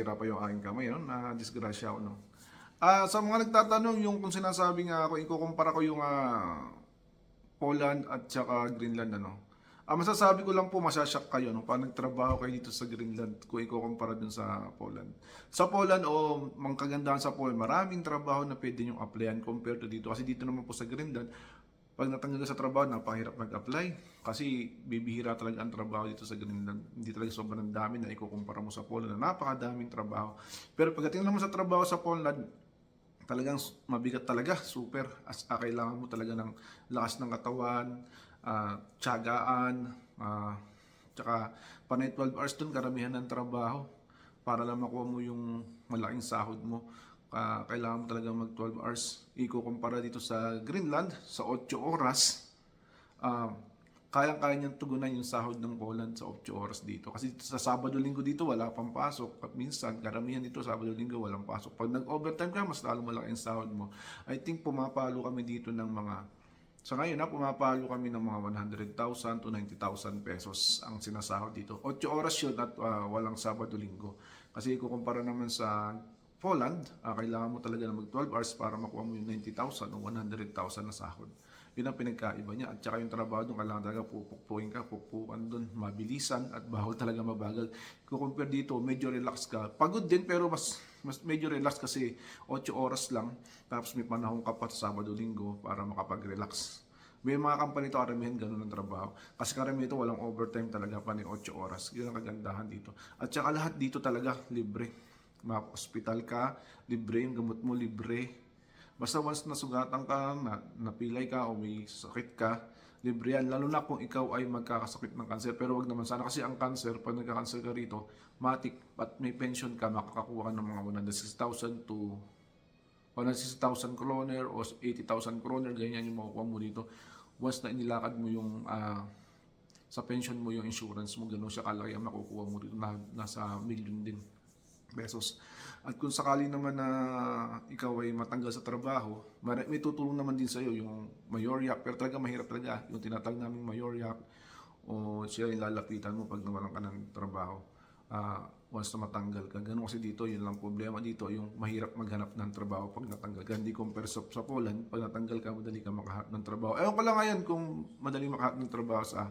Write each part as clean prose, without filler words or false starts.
Hira pa yung aking kamay, no? Na disgrasya ako, no? Sa mga nagtatanong, yung kung sinasabi nga ako, ikukumpara ko yung Poland at saka Greenland, ano? Masasabi ko lang po, masyashock kayo, no? Pag nagtrabaho kayo dito sa Greenland, kung ikukumpara dun sa Poland. Sa Poland, o mga kagandahan sa Poland, maraming trabaho na pwede nyo applyan compared to dito. Kasi dito naman po sa Greenland, pag natanggal ka sa trabaho, napakahirap mag-apply. Kasi bibihira talaga ang trabaho dito sa Greenland. Hindi talaga sobrang dami na ikukumpara mo sa Poland na napakadaming trabaho. Pero pagdating naman sa trabaho sa Poland, talagang mabigat talaga, super. Kailangan mo talaga ng lakas ng katawan, tiyagaan, tsaka panay 12 hours dun, karamihan ng trabaho para lang makuha mo yung malaking sahod mo. Kailangan mo talaga mag 12 hours. Ikukumpara dito sa Greenland, sa 8 oras, uh, kayang-kaya niyang tugunan yung sahod ng Poland sa 8 oras dito. Kasi sa Sabado-Linggo dito wala pang pasok. At minsan, karamihan dito Sabado-Linggo walang pasok. Pag nag-overtime ka, mas lalo malaki yung sahod mo. I think pumapalo kami dito ng mga, sa ngayon pumapalo kami ng mga 100,000 to 90,000 pesos ang sinasahod dito. 8 oras yun at walang Sabado-Linggo. Kasi ikukumpara naman sa Poland, kailangan mo talaga na mag 12 hours para makuha mo yung 90,000 o 100,000 na sahod. Yun ang pinagkaiba niya. At saka yung trabaho doon, kailangan talaga pupukpukin ka, pupukpukan doon, mabilisan at bawal talaga mabagal. Kung compare dito, medyo relax ka. Pagod din pero mas medyo relax kasi 8 oras lang. Tapos may panahon ka pa sa Sabado-Linggo para makapag-relax. May mga company ito, karamihan ganun ang trabaho. Kasi karamihan ito, walang overtime talaga pa ni 8 oras. Yun ang kagandahan dito. At saka lahat dito talaga libre. Ma-hospital ka, libre yung gamot mo, libre. Basta once nasugatan ka, napilay ka o may sakit ka, libre yan. Lalo na kung ikaw ay magkakasakit ng cancer. Pero wag naman sana kasi ang cancer, pag nagka-cancer ka rito, matik at may pension ka, makakakuha ka ng mga 160,000 to 160,000 kroner o 80,000 kroner, ganyan yung makukuha mo dito. Once na inilakad mo yung sa pension mo yung insurance mo, gano'n siya kalaki ang makukuha mo dito, nasa million din pesos. At kung sakali naman na ikaw ay matanggal sa trabaho, may tutulong naman din sa'yo yung mayoryak, pero talaga mahirap talaga yung tinatawag naming mayoryak o siya yung lalapitan mo pag nawalan ka ng trabaho. Once na matanggal ka. Ganun kasi dito, yun lang problema dito, yung mahirap maghanap ng trabaho pag natanggal ka. Hindi compare sa Poland, pag natanggal ka, madali ka makahanap ng trabaho. Ewan ko lang ngayon kung madali makahanap ng trabaho sa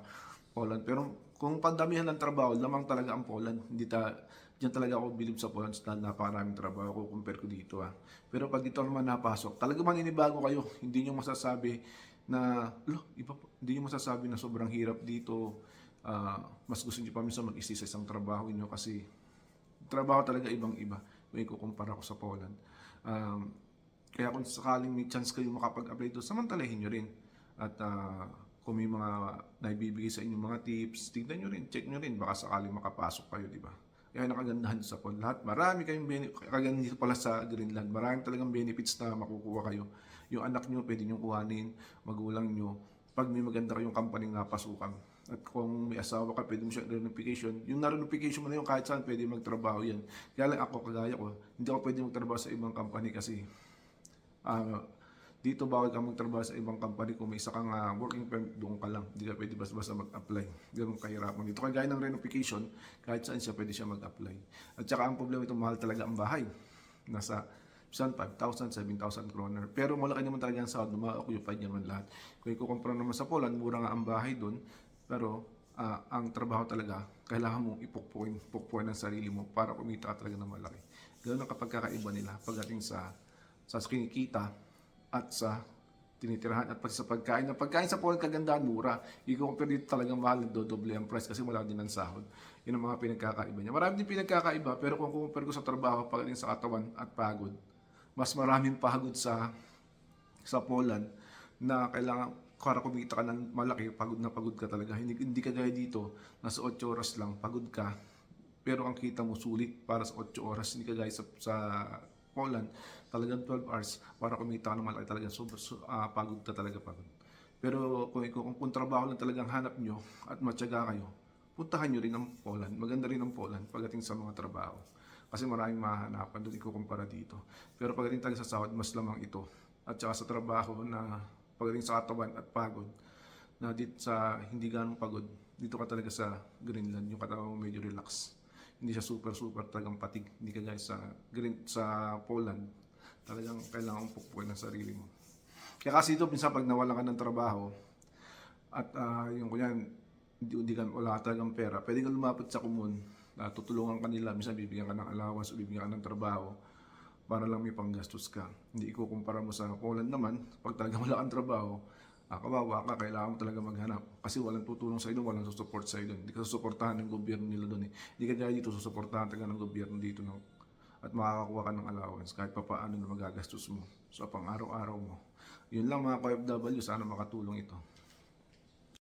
Poland. Pero kung pandamihan ng trabaho, lamang talaga ang Poland. Diyan talaga ako bilib sa Poland dahil napakaraming trabaho ko compare ko dito. Pero pag dito naman napasok, talaga maninibago kayo. Hindi nyo masasabi na, hindi nyo masasabi na sobrang hirap dito. Mas gusto nyo pa minsan mag-isip sa isang trabaho nyo kasi trabaho talaga ibang-iba kung ikukumpara ko sa Poland. Kaya kung sakaling may chance kayo makapag-apply doon, samantalahin nyo rin. At kung may mga naibibigay sa inyong mga tips, tignan nyo rin, check nyo rin, baka sakaling makapasok kayo, di ba? Kaya nakagandahan sa Poland. Lahat, marami kayong kagandahan dito pala sa Greenland. Marami talagang benefits na makukuha kayo. Yung anak nyo, pwede nyo kuhanin, magulang nyo, pag may maganda kayong company nga pasukan. At kung may asawa ka, pwede mo siya reunification. Yung na-reunification mo na yun, kahit saan pwede magtrabaho yan. Kaya lang ako, kagaya ko, hindi ako pwede magtrabaho sa ibang company kasi dito bawal ka magtrabaho sa ibang company kung may isa kang working permit, doon ka lang. Hindi ka pwede basta mag-apply. Ganun kahirapan dito. Kagaya ng reunification, kahit saan siya pwede siya mag-apply. At saka ang problema ito, mahal talaga ang bahay. Nasa 5,000, 7,000 kroner. Pero malaki naman talaga ang sahod, ma-occupy naman lahat. Kung ikukumpara naman sa Poland, mura nga ang bahay doon. Pero ang trabaho talaga, kailangan mong ipukpuin ng sarili mo para kumita ka talaga ng malaki. Ganun ang kapag kakaiba nila pagdating sa kinikita at sa tinitirahan at pati sa pagkain. Ang pagkain sa Poland kagandahan, mura. I-compare dito talagang mahal, dodoble ang price kasi wala din ang sahod. Yun ang mga pinagkakaiba niya. Marami din pinagkakaiba pero kung compare ko sa trabaho pagdating sa katawan at pagod, mas maraming pagod sa Poland na kailangan para kumita ka ng malaki, pagod ka talaga. Hindi ka gaya dito, nasa 8 oras lang, pagod ka. Pero ang kita mo sulit para sa 8 oras. Hindi ka gaya sa Poland, talagang 12 hours para kumita ka ng malaki talaga. Pagod ka talaga, pagod. Pero kung trabaho lang talagang hanap nyo at matyaga kayo, puntahan nyo rin ang Poland. Maganda rin ang Poland pagdating sa mga trabaho. Kasi maraming mahanapan doon ikukumpara dito. Pero pagdating talaga sa sahod, mas lamang ito. At saka sa trabaho na pagdating sa katawan at pagod, na dito sa hindi ganong pagod, dito ka talaga sa Greenland, yung katawan mo medyo relax. Hindi siya super talagang patig. Hindi ka guys sa Poland. Talagang kailangan mong pukpukin ang sarili mo. Kaya kasi ito, minsan pag nawalan ka ng trabaho, at yung kunyan, wala ka talagang pera, pwede ka lumapit sa kumun, tutulungan ka nila, minsan bibigyan ka ng allowance o bibigyan ka ng trabaho para lang may panggastos ka. Hindi ikukumpara mo sa Poland naman, pag talaga wala kang trabaho, kawawa ka, kailangan mo talaga maghanap. Kasi walang tutulong sa iyo, walang susupport sa iyo doon. Hindi ka susuportahan ng gobyerno nila doon eh. Hindi ka dahil dito susuportahan talaga ng gobyerno dito no? At makakakuha ka ng allowance kahit pa paano na magagastos mo sa pang araw-araw mo. Yun lang mga OFW, sana makatulong ito.